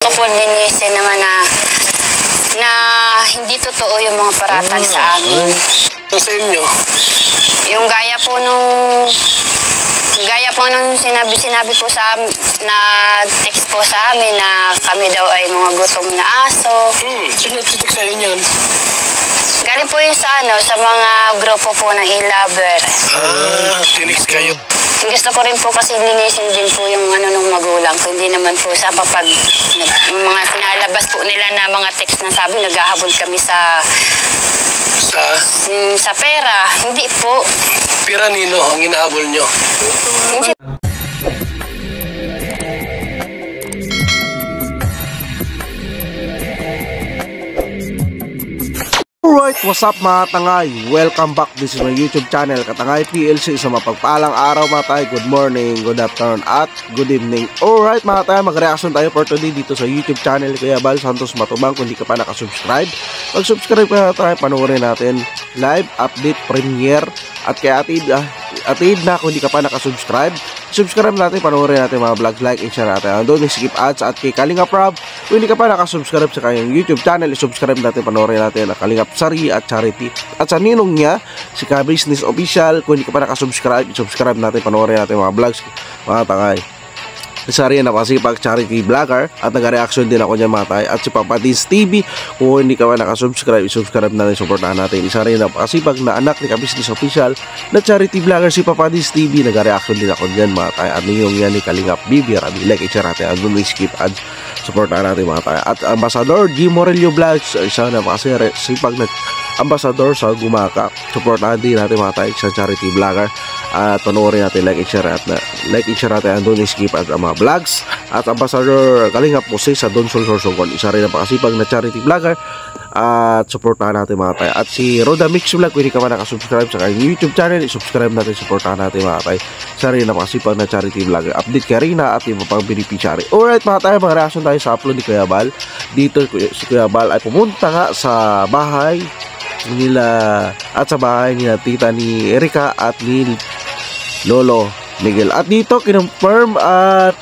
ko po linisin naman na hindi totoo yung mga paratang sa amin. Sa inyo? Yung gaya po nung sinabi po sa amin, na text po sa amin na kami daw ay mga gutom na aso. Sino text sa inyo yan? Galing po yung sa mga grupo po ng e-lover. Tinext kayo. Gusto ko rin po kasi linisin din po yung nung magulang ko. Hindi naman po sa mga sinalabas po nila na mga text na sabi naghahabol kami sa pera. Hindi po. Pera nino ang inahabol nyo? Alright, what's up mga tangay? Welcome back. This is my YouTube channel, Katangay PLC. Sa mapagpalang araw mga tay. Good morning, good afternoon, at good evening. Alright mga tay, mag-reaction tayo for today dito sa YouTube channel Kuya Bal Santos Matubang. Kung di ka pa nakasubscribe, mag-subscribe ka na tayo. Panoorin natin live update premiere. At kaya atid na kung di ka pa nakasubscribe, subscribe natin, panoorin natin mga vlogs, like and share natin. Doon yung skip ads. At kay Kalingap Rob, kung hindi ka pa nakasubscribe sa kanyang YouTube channel, subscribe natin, panoorin natin ang Kalingap Sari at Charity. At sa ninong niya, si Ka Business Official, kung hindi ka pa nakasubscribe, subscribe natin, panoorin natin mga vlogs, mga tangay. Isa rin ako kasi charity vlogger at nag-reaction din ako niya mga tay. At si Papa Dins TV, kung hindi ka pa nakasubscribe, subscribe natin, supportahan natin. Isa rin ako kasi pag na anak ni Ka Business Official na charity vlogger si Papa Dins TV, nag-reaction din ako dyan mga tay. At yung yan ni Kalingap Bibi, Rabi, like, i-share natin. At doon skip ads, supportahan natin mga tay. At Ambassador G. Morelio Vlogs, isa na kasi sipag na ambassador sa Gumaka, supportahan din natin mga tay sa charity vlogger. At panoorin natin, like and share natin ang doon skip at mga vlogs. At Ambassador Kalingap Jose sa Don Sol Sorsogon, isa rin ang pakasipag na charity vlogger. At supportahan natin mga tay. At si Roda Mix Vlog, kung hindi ka pa nakasubscribe sa kanyang YouTube channel, subscribe natin, supportahan natin mga tay. Isa rin ang pakasipag na charity vlogger. Update ka rin na at iba pang beneficiary. Alright mga tay, mga reaction tayo sa upload ni Kuya Bal. Dito si Kuya Bal ay pumunta nga sa bahay nila at sa bahay nila tita ni Erika at ni Lolo Miguel. At dito kinonfirm at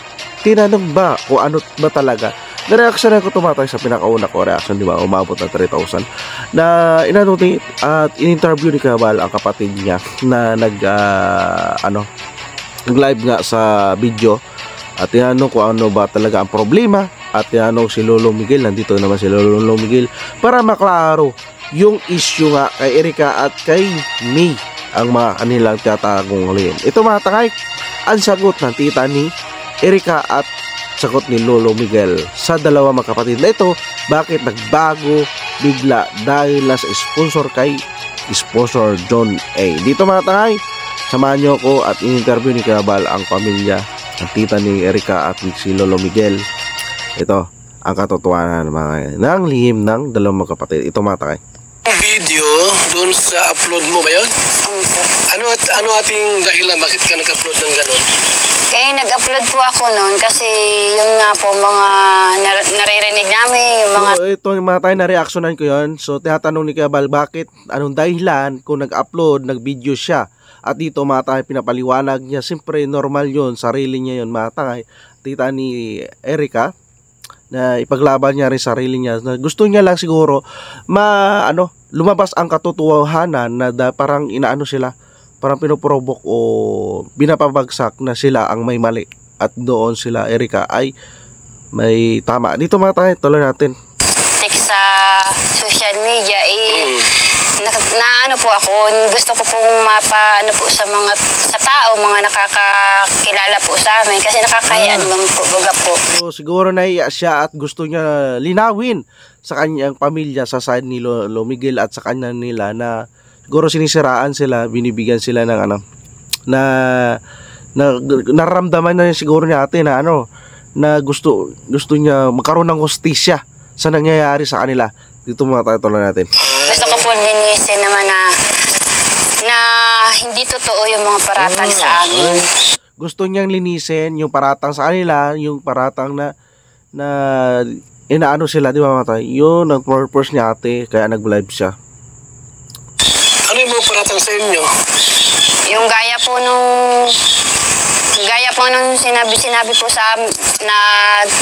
tinanong ba kung ano ba talaga. Na-reaction ko tumatay sa pinakauna ko reaction, di ba? Umabot na 3,000 na inanuti at in-interview ni Kabal ang kapatid niya na nag-live nga sa video. At tinanong kung ano ba talaga ang problema. At tinanong si Lolo Miguel, nandito naman si Lolo Miguel, para maklaro yung issue nga kay Erika at kay May, ang mga kanilang tinatagong lihim. Ito mga tangay, ang sagot ng tita ni Erika at sagot ni Lolo Miguel sa dalawa magkapatid na ito, bakit nagbago bigla dahil sa sponsor kay sponsor John A. Dito mga tangay, samahan nyo ko at in-interview ni Kabal ang pamilya, ang tita ni Erika at si Lolo Miguel. Ito ang katotohanan ng lihim ng dalawang magkapatid. Ito mga tangay. Video doon sa upload mo ba yun? Ano ating dahilan bakit ka nag-upload ng gano'n? Kaya nag-upload po ako noon kasi yun nga po mga naririnig namin yung mga... So ito yung mga tayo na reactionan ko yun. So tinatanong ni Kabal bakit, anong dahilan kung nag-upload, nag-video siya. At dito mga tayo pinapaliwanag niya, siyempre normal yun, sarili niya yun mga tayo. Tita ni Erika na ipaglaban niya rin sarili niya, na gusto niya lang siguro lumabas ang katotohanan na parang inaano sila, parang pinoprovoke o binapabagsak na sila ang may mali at doon sila Erika ay may tama. Dito mga tayo, tuloy natin. Text sa social media na po ako, gusto ko pong mapaano po sa tao, mga nakakakilala po sa amin kasi nakakayaan naman po, baga po. So siguro naiya siya at gusto niya linawin sa kanyang pamilya sa side ni Lolo Miguel at sa kanya nila na siguro sinisiraan sila, binibigyan sila ng na nararamdaman na siguro niya ate na na gusto niya magkaroon ng hustisya sa nangyayari sa kanila. Dito mga tayo natin. Gusto ko po linisin naman na hindi totoo yung mga paratang sa amin. Gusto niyang linisin yung paratang sa kanila, yung paratang na inaano sila, di ba mga tayo? Yun ang purpose niya ate, kaya nag-live siya. Ano yung mga paratang sa inyo? Yung gaya po Gaya po nung sinabi po sa amin, na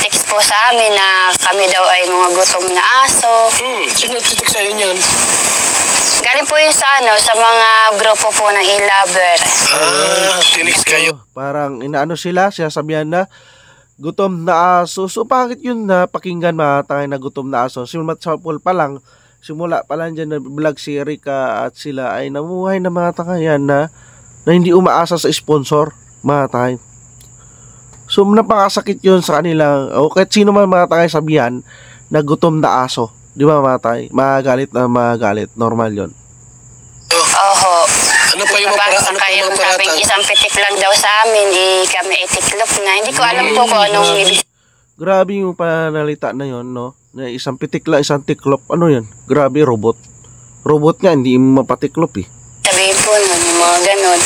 text po sa amin na kami daw ay mga gutom na aso. Sino titik sa'yo niyan? Galing po yun sa mga grupo po ng e-lover. Tinik kayo. Parang inaano sila, sasabihan na gutom na aso. So bakit yun na pakinggan mga tangay na gutom na aso? Simula pa lang dyan na vlog si Erika at sila ay namuhay na mga tangayan na hindi umaasa sa sponsor mga tangay. So napakasakit yun sa kanila. O kahit sino man mga tangay sabihan na gutom na aso. Di ba mga tangay? Magalit na magalit. Normal yun. Oho. Ano pa yung mga Sabing paratang? isang pitik lang daw sa amin, kami ay tiklop na. Hindi ko alam po kung anong ibig. Grabe yung panalita na yun, no? Na isang pitik lang, isang tiklop. Ano yan? Grabe, robot. Robot nga, hindi mo mapatiklop eh. Sabihin po nun, yung mga ganon.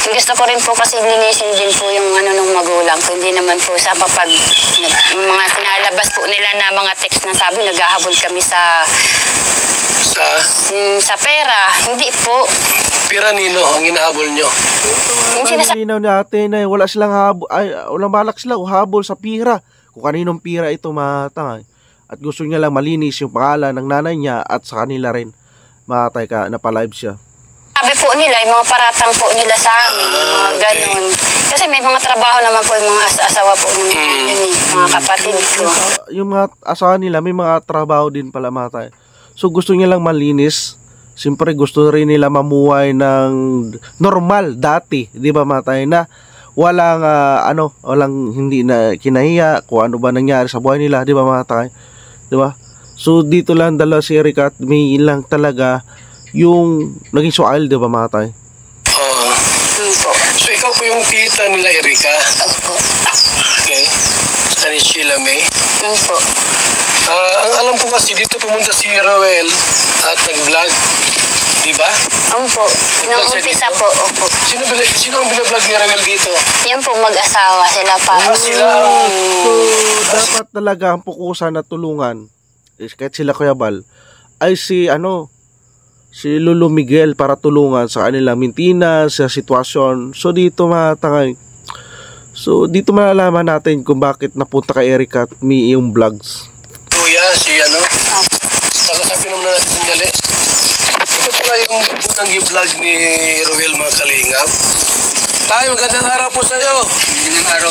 Gusto ko rin po kasi linisin din po yung ng magulang ko. Hindi naman po sa mga pinalabas po nila na mga text na sabi, naghahabol kami sa pera. Hindi po. Pira nino ang inahabol nyo? Linaw natin na wala silang habol, walang balak sila habol sa pira. Kung kaninong pira ito matangay. At gusto niya lang malinis yung pangalan ng nanay niya at sa kanila rin. Matay ka, napalive siya. Sabi po nila, yung mga paratang po nila sa amin, yung mga ganon. Kasi may mga trabaho naman po yung mga asawa po ng mga kapatid ko. Yung mga asawa nila, may mga trabaho din pala matay. So gusto niya lang malinis. Siyempre gusto rin nila mamuhay ng normal dati, 'di ba matay na walang walang hindi na kinahiya kung ano ba nangyari sa buhay nila, 'di ba matay? 'Di ba? So dito lang dala si Erika at may ilang talaga yung naging sual, 'di ba matay? Oo. So ikaw po yung tita nila Erika? Opo. Okay. Sa ni Sheila May? Opo. Ang alam ko kasi dito pumunta si Roel at nag-vlog, di ba? Opo. Nung umpisa po, opo. Sino ang binablog ni Roel dito? Yan po mag-asawa sila pa. Sila So dapat talaga ang pukusan na tulungan kahit sila Kuya Bal ay si Lolo Miguel para tulungan sa kanilang maintenance, sa sitwasyon. So dito matangay. So dito malalaman natin kung bakit napunta kay Erika at may yung vlogs. Kuya, Nakasabi naman natin sandali. Ito pala yung unang i-vlog ni Roel mga kalingap. Tay, magandang araw po sa iyo. Magandang araw.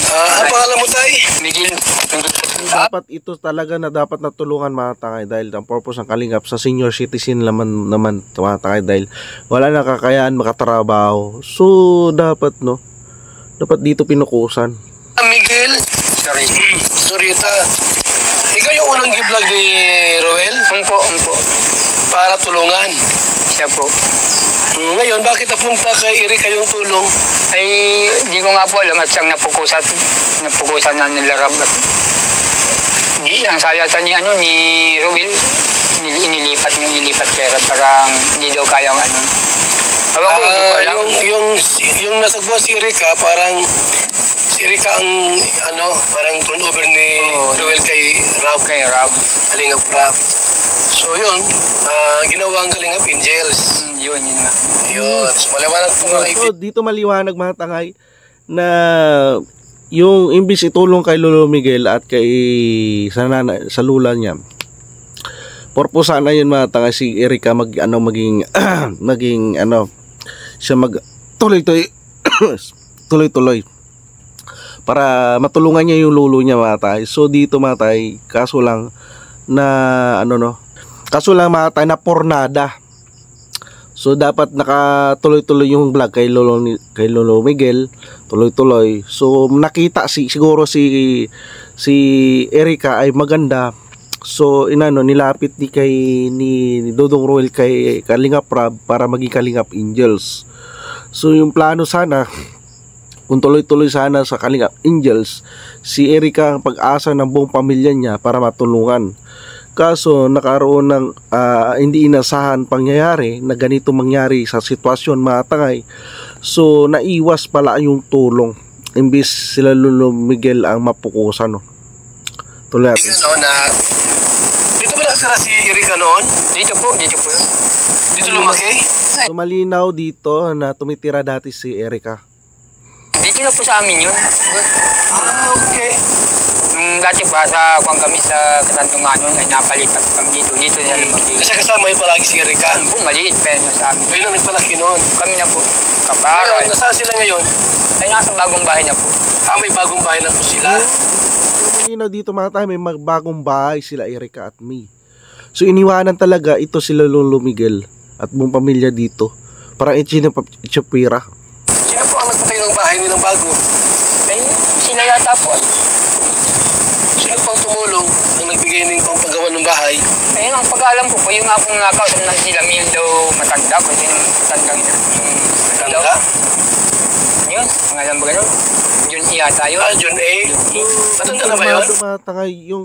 Ang pangalan mo, Tay? Miguel. Dapat ito talaga na dapat natulungan mga tangay dahil ang purpose ng kalingap sa senior citizen naman mga tangay dahil wala na kakayaan makatrabaho. So dapat dapat dito pinukusan. Miguel. Sorita. Ikaw yung unang i-vlog ni Roel? Umpo. Para tulungan. Siya po. Ngayon, bakit napunta kay Erika yung tulong? Ay, di ko nga po alam at siyang napukusan na nila Rab. Ang sayatan ni Roel, inilipat kaya parang hindi daw kayang yung nasagwa si Erika, parang si Erika ang parang turnover ni Roel kay Rab. Kalingap Rab. So yun, ginawa ang Kalingap Angels. Yun nga. Yun. So maliwanag po mga So dito maliwanag mga tangay na yung imbis itulong kay Lolo Miguel at kay sa lula niya. Purpose sana yun mga tangay si Erika maging siya tuloy para matulungan niya yung lolo niya matay. So dito matay kaso lang matay na pornada. So dapat nakatuloy-tuloy yung vlog kay Lolo Miguel, tuloy-tuloy. So nakita siguro si Erika ay maganda. So nilapit ni Dodong Roel kay Kalingap Rab para maging Kalingap Angels. So yung plano sana kung tuloy-tuloy sana sa Kalingap Angels, si Erika ang pag-asa ng buong pamilya niya para matulungan. Kaso nakaroon ng hindi inasahan pangyayari na ganito mangyari sa sitwasyon mga tangay. So naiwas pala yung tulong imbis sila Lolo Miguel ang mapukusan. Tuloy natin. Dito ba nakasara si Erika noon? Dito po. Dito lumaki? So malinaw dito na tumitira dati si Erika. dito na po sa amin yun. Okay. Nung dati pa sa kuwan kami sa Katantunganon ay napalipat kami dito. Dito na lumaki. Kasi kasama yung palagi si Erika. Po, maliit pa yun sa amin. Kayo na nagpalaki noon. Kami na po. Ngayon, Kaparal. nasaan sila ngayon? Ay nasa bagong bahay na po. May bagong bahay na po sila. Malinaw dito mga tayo, may bagong bahay sila Erika at May. So iniwanan talaga ito sila Lolo Miguel at buong pamilya dito. Parang Itchapira. Sino po ang nagpatay ng bahay nilang bago? Ay, sila yata po. Sino po ang tumulong ang nagbigay ng pangpagawa ng bahay? Ayun ang pag-alam ko po, yung nga pong nakausap na sila Mil daw matanda ko. Yung matandang yun. Tanda? Yun, ang alam ba gano'n? Yun yata yun. John A. Matanda na ba yun? Matangay yung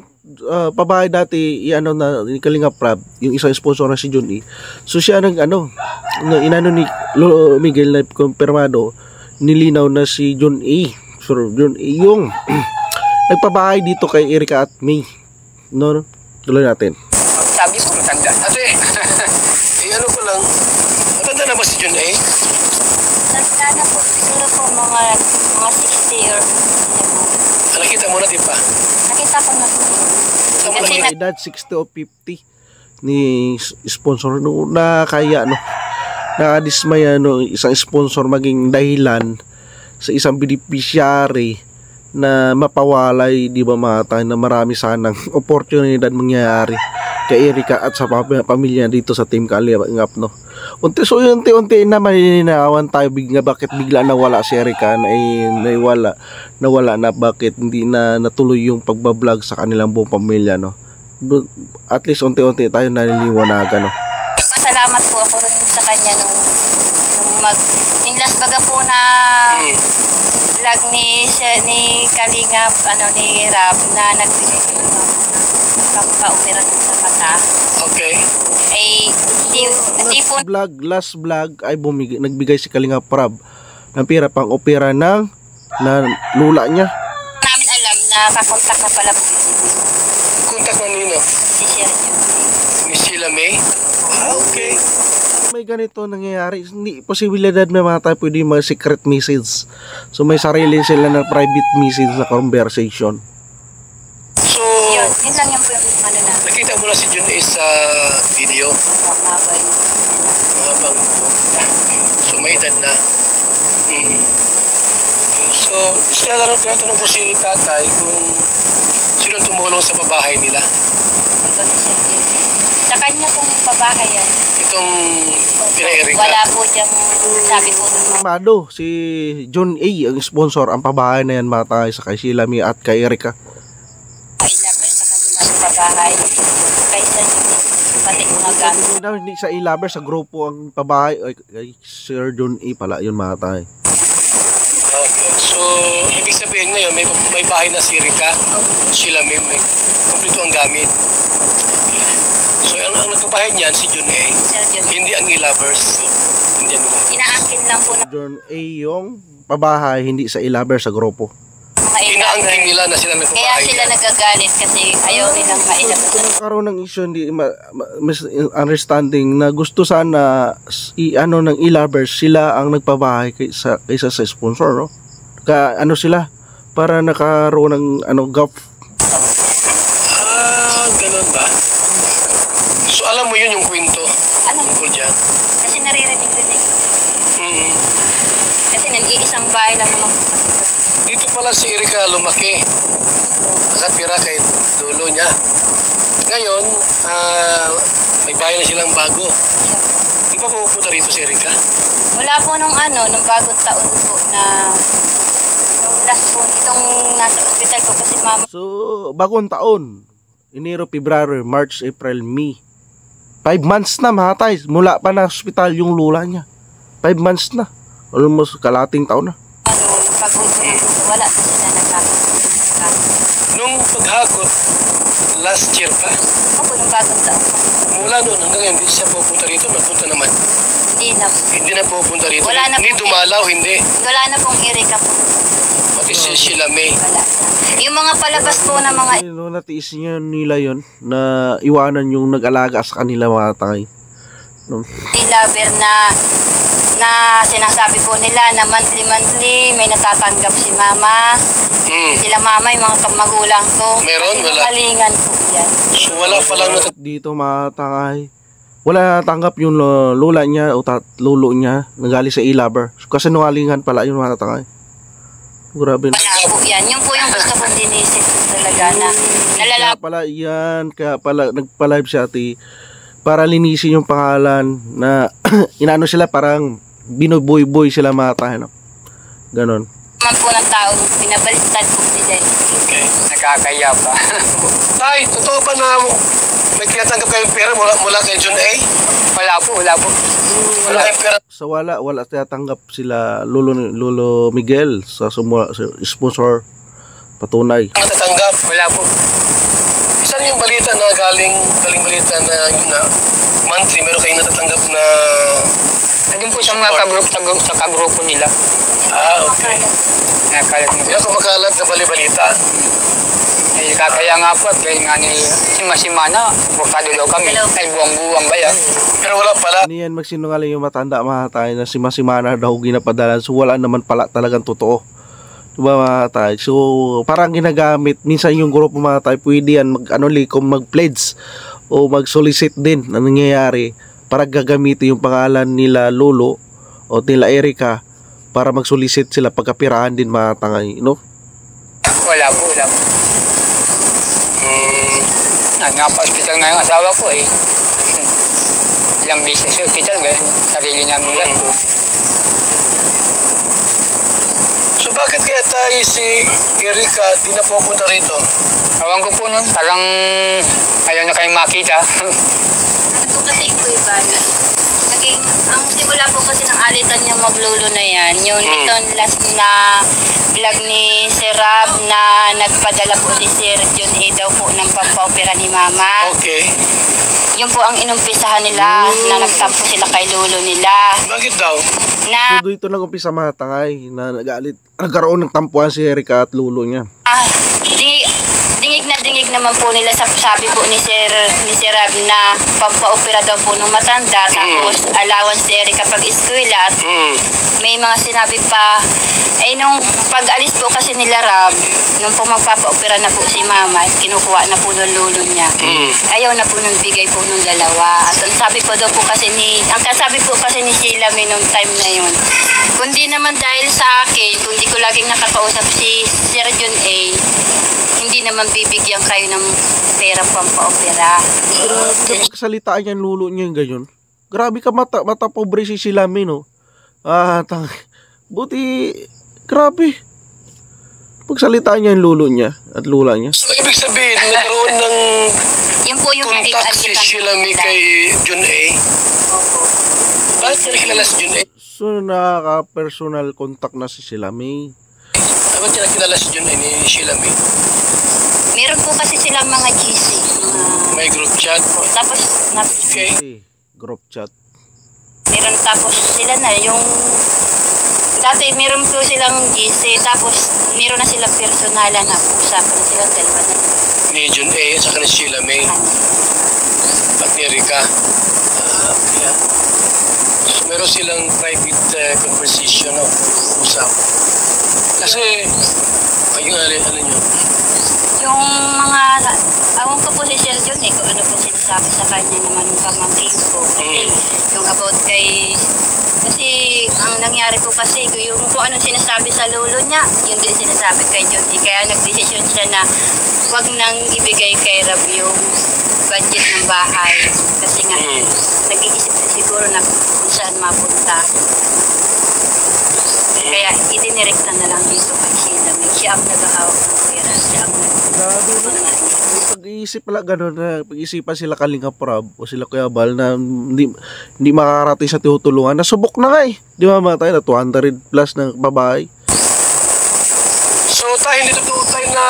pabahay dati iano na ni Kalinga Prab, yung isang sponsor na si John E. So siya nang inano ni Lolo Miguel na kumpirmado, nilinaw na si John A. So John A yung nagpabahay dito kay Erika at May. No? Tuloy natin. Sabi ko matanda. Ate, ano ko lang, matanda na ba si John A? Sana po, siguro po mga 60 or Nakita mo na, di ba? nakita ko na po. Kasi Mga edad 60 o 50 ni sponsor no na kaya nakadismaya isang sponsor maging dahilan sa isang beneficiary na mapawalay, di ba mga tayo, na marami sanang oportunidad mangyayari kay Erika at sa pamilya dito sa Team Kalingap, no. Unti-unti na maninawan tayo bakit bigla nawala si Erika, nawala na, bakit hindi na natuloy yung pagbablog sa kanilang buong pamilya, no. At least unti-unti tayo naliliwanagan, no. Pasalamat po ako rin sa kanya nung in-last baga po na vlog ni Kalingap, ni Rab, na nagbigay ko ng pagpa-opera sa mata. Okay. Ay, hindi po Last vlog ay nagbigay si Kalinga Prab ng pera pang opera ng lula niya. namin alam na kakontak na pala po Kontak na nino? si Sir Jun. Ni Sheila May? Okay. May ganito nangyayari, hindi posibilidad na mga tayo pwede mga secret message. So may sarili sila na private message na conversation. So, Yun lang yung po yung na. nakita mo na si John A sa video. Mabay. Habang so may edad na. So, tinatanong ko si tatay kung sino tumulong sa pabahay nila. Ito si Sir Jun. Sa kanya pong babae yan. Itong pina-Erika. Wala po diyang sabi po doon. Mado, si John A ang sponsor ang pabahay na yan mga tayo sa kay Sheila May at kay Erika. Ay naman sa kanilang babae. Kaysa yun, pati mga gamit. Hindi sa ilaber, sa grupo ang pabahay ay kay Sir John A pala yun mga tayo. Okay. So, ibig sabihin ngayon, may bahay na si Erika. Sheila May, kompleto ang gamit. So, ang nagpabahay niyan, si John A. Sir Jun. Hindi ang e-lovers. Hindi ang e-lovers. Inaangkin lang po ng John A yung pabahay, hindi sa ilaber, sa grupo. mga Inaangkin nila na sila Kaya nagpabahay sila niyan. nagagalit kasi ayaw nilang mailabas. Nagkaroon ng issue, hindi misunderstanding na gusto sana ng e-lovers sila ang nagpabahay kaysa sa sponsor, no? Sila para nakaroon ng gap. Ganun ba? So, alam mo yun yung kwento Alam mo, tungkol dyan? kasi naririnig-rinig. Mm. Kasi nag-iisang bahay lang naman. Dito pala si Erika lumaki. Nakatira kay dulo niya. Ngayon, may bahay na silang bago. Di ba pupunta rito si Erika? Wala po nung bagong taon po na nung last po itong nasa ospital ko kasi mama. So, bagong taon. Enero, February, March, April, May. 5 months na mahatay. Mula pa na hospital yung lula niya. 5 months na. Almost kalating taon na. Pag-uwi wala na sila nagkakaroon. Nung paghakot, last year pa, Opo, nung bagong taon. mula noon hanggang ngayon, hindi siya pupunta rito. Napunta naman. Hindi na po. Hindi na pupunta rito. Wala na Hindi po. dumalaw, hindi. Wala na pong Erika po. Pati si Sheila May. Wala. Yung mga palabas po na mga Natiis niya nila yon na iwanan yung nag-alaga sa kanila mga tay. No? lover na na sinasabi po nila na monthly may natatanggap si mama. Sila mama, yung mga magulang ko. Meron? Wala? Kalingan po yan. So wala pa lang Dito mga tangay, wala natanggap yung lola niya o lolo niya nagali sa e-lover. Kasi nungalingan pala yung mga tangay. Grabe na. Wala po yan. Yun po yung gusto kong dinisip talaga na nalalap. Kaya pala nagpa-live si ate para linisin yung pangalan na inaano sila, parang binoboy-boy sila mga tangay, no? Ganon. Man po ng tao, pinabaliktad po nila. Okay. Nakakaya pa. Tay, totoo ba na may tinatanggap kayong pera mula kay John A? Wala po. Wala kayong pera. Sa wala tinatanggap sila Lolo Miguel sa sponsor patunay. Natatanggap. Wala po. Saan yung balita na galing balita na yun na monthly meron kayong natatanggap na Andun po sa mga sa kagrupo nila. okay. Nakalat mo. Yan kumakalat na balita. Eh, kaya nga po, kaya nga ni Simana, bukado daw kami. Ay, buwang-buwang ba yan? Pero wala pala. Ano yan, magsinungaling yung matanda mga tayo na si Masimana daw ginapadalan, so wala naman pala talagang totoo. Diba mga tayo? So parang ginagamit, minsan yung grupo mga tayo, pwede yan mag-pledge o mag-solicit din na nangyayari para gagamitin yung pangalan nila Lolo o nila Erica para mag-solicit sila pagkapirahan din mga tangay, no? Wala po. Napa-hospital nga yung asawa ko eh. Ilang beses sa hospital, sarili namin lang po. So bakit kaya tayo si Erica di na pupunta rito? Awan ko po nun, parang ayaw na kayong makita. Ano po kasi po iba na ang simula po kasi ng alitan niya maglolo na yan, yung itong last na vlog ni Sir Rab na nagpadala po si Sir John A daw po ng pampaopera ni Mama. Okay. Yun po ang inumpisahan nila na nagtampo sila kay lolo nila. Bakit daw? Na So dito nag-umpisa mga tangay na nagkaroon ng tampuan si Erica at Lolo niya. dingig naman po nila sa sabi po ni Sir Rab na pampaopera daw po ng matanda, tapos allowance si Erica pag eskwela at may mga sinabi pa nung pag-alis po kasi nila Rab, nung po magpapaopera na po si Mama, kinukuha na po ng lolo niya. Ayaw na po nung bigay po nung dalawa. At ang sabi po kasi ni Sheila May nung time na yun, kundi naman dahil sa akin, kung di ko laging nakakausap si Sir John A, hindi naman bibigyan kayo ng pera pampaopera. Pagkasalitaan niya Lolo niya yung ganyan. Grabe ka, mata pobre si Sheila May, no? Buti, grabe. Pagsalitaan niya yung lolo niya at lula niya. So ibig sabihin, nagkaroon ng Yun po yung contact si Sheila May kay John A. Bakit niya nakilala si John A? So nakaka-personal contact na si Sheila May. Bakit niya nakilala si John A ni Sheila May? Meron po kasi silang mga GC. May group chat. Tapos, Okay. Group chat. meron tapos sila na yung dati meron po silang GC, tapos meron na silang personalan na usapan na silang dalawa na. Ni John A at saka ni Sheila May. At ni Erica. Yeah. So meron silang private conversation o usap. Kasi, ayun alin nyo. Yung mga, awan ko po si Sir John kung ano po sinasabi sa kanya naman yung pamangkin ko. Kasi yung about kasi ang nangyari po kasi, yung kung anong sinasabi sa lolo niya, yun din sinasabi kay John. Kaya nagdesisyon siya na wag nang ibigay kay Rab yung budget ng bahay. Kasi nga, nag-iisip na siguro na kung saan mapunta. Kaya idinirekta na lang dito kay Sheila May. Siya ang nag-ahawak ng pera. Siya ang Grabe na. Pag-iisip pala gano'n na pag-isipan sila Kalinga Prab o sila Kuya Bal na hindi makakarating sa tinutulungan. Nasubok na nga eh. Di ba mga tayo na 200 plus ng babae? So tayo, hindi totoo tayo na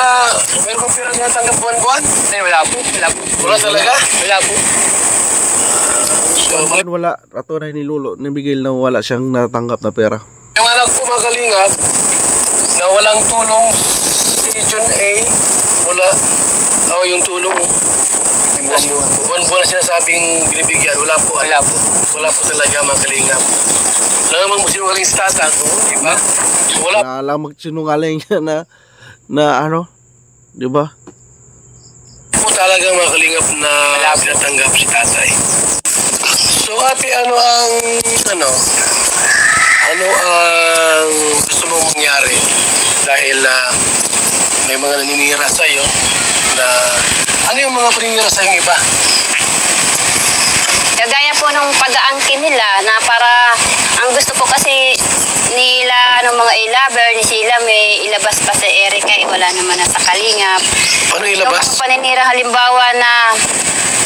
meron kang pera na tanggap buwan-buwan? Ay, wala po. Wala talaga? Wala po. So, Buwan wala. Rato na ni Lolo. Nabigil na wala siyang natanggap na pera. yung anak ko mga kalingap na walang tulong si John A. Wala. Yung tulong buwan-buwan po. Buwan-buwan na sinasabing binibigyan. Wala po. Wala po. Wala po talaga mga kalingap. Wala namang sinungaling sa tata. Di ba? Wala Wala lang magsinungaling na ano, di ba? po talaga mga kalingap na Wala po. pinatanggap si tatay. So ate, ano ang gusto mong mangyari? Dahil may mga naninira sa'yo na ano yung mga paninira sa'yo iba? Kagaya po nung pag-aangkin nila na para ang gusto po kasi nila mga ilaber ni sila may ilabas pa sa Erika wala naman na sa Kalingap. Paano Yung ilabas? mga paninira halimbawa na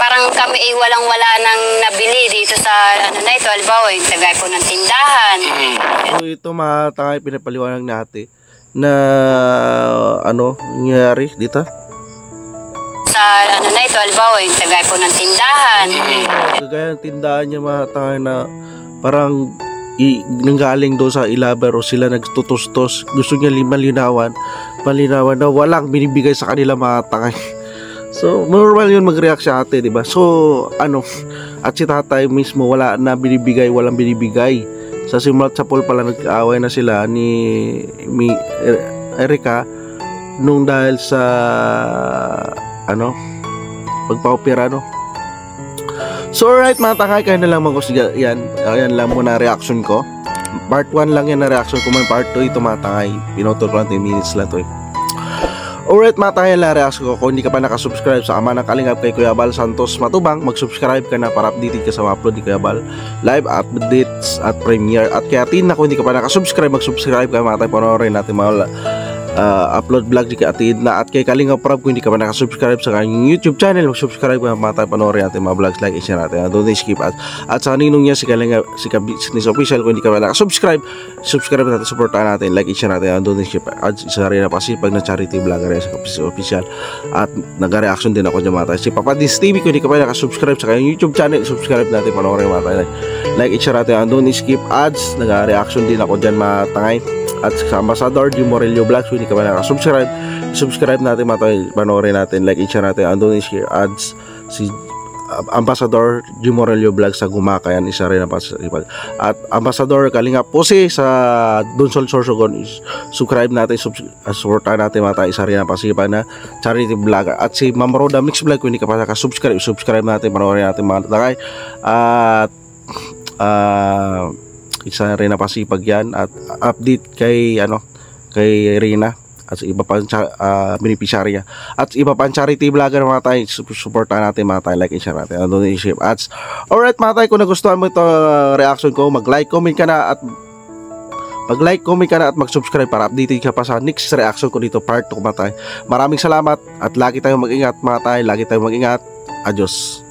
parang kami walang-wala nang nabili dito sa ito halimbawa yung tagay po ng tindahan. So ito mga tangay pinapaliwanag natin na nangyari dito. Sa ito halimbawa yung tagay po ng tindahan. Kagaya ng tindahan niya mga tangay na parang nanggaling doon sa ilaber o sila nagtutustos. Gusto niya malinawan na walang binibigay sa kanila mga tangay. So normal yun mag-react sa ate, diba? So at si tatay mismo wala na binibigay, walang binibigay. Sa simulat sa pool pala nag-aaway na sila ni Erika nung dahil sa pagpa-opera So alright mga tangay, kaya na lang yan lang muna reaction ko. Part 1 lang yan na reaction ko. May part 2 ito mga tangay, pinutol ko lang 10 minutes lang to Alright mga tangay, lang reaction ko. Kung hindi ka pa nakasubscribe sa Ama ng Kalingap kay Kuya Bal Santos Matubang, mag-subscribe ka na para updated ka sa mga upload ni Kuya Bal, live updates at premiere. At kaya kung hindi ka pa nakasubscribe, mag-subscribe ka mga tangay, panoorin natin mga upload vlog di Kaatid na. At kay Kalingap Prab, kung hindi ka pa nakasubscribe sa kanyang YouTube channel, mag-subscribe ka mga tayo, panoorin natin mga vlogs, like, i-share natin, don't skip at sa ninong niya si Kalingap, si Business Official. Kung hindi ka pa nakasubscribe, subscribe natin, supportahan natin, like, i-share natin, don't skip at isa rin na pasipag na charity vlogger sa Business Official. At nag-reaction din ako dyan mga tayo si Papa Dins TV. Kung hindi ka pa nakasubscribe sa kanyang YouTube channel, subscribe natin, panoorin mga tayo, like, i-share natin, don't skip ads. Nag-reaction din ako dyan mga tangay. At sa Ambassador Jim Morelio Vlogs, kung hindi ka pa nakasubscribe, subscribe natin mga tayo, panoorin natin, like, i-share natin, andun share ads si Ambassador Jim Morelio Vlogs sa Gumakayan, isa rin ang pasipag. At Ambassador Kalingap Pose sa Donsol Sorsogon, subscribe natin, supportan natin mga tayo, isa rin ang pasipag na charity vlogger. At si Ma'am Roda Mix Vlog, kung hindi ka pa nakasubscribe, subscribe natin, panoorin natin mga tayo. At isa rin na pasipag yan at update kay Rina at iba pang beneficiary at iba pang charity vlogger mga tayo, supportan natin mga tayo, like and share natin, donation ads. Alright mga tayo, kung nagustuhan mo ito reaction ko, mag-like, comment ka na at mag-subscribe para updated ka pa sa next reaction ko dito, part 2 mga tayo. Maraming salamat at lagi tayong mag-ingat mga tayo, lagi tayong mag-ingat. Adios.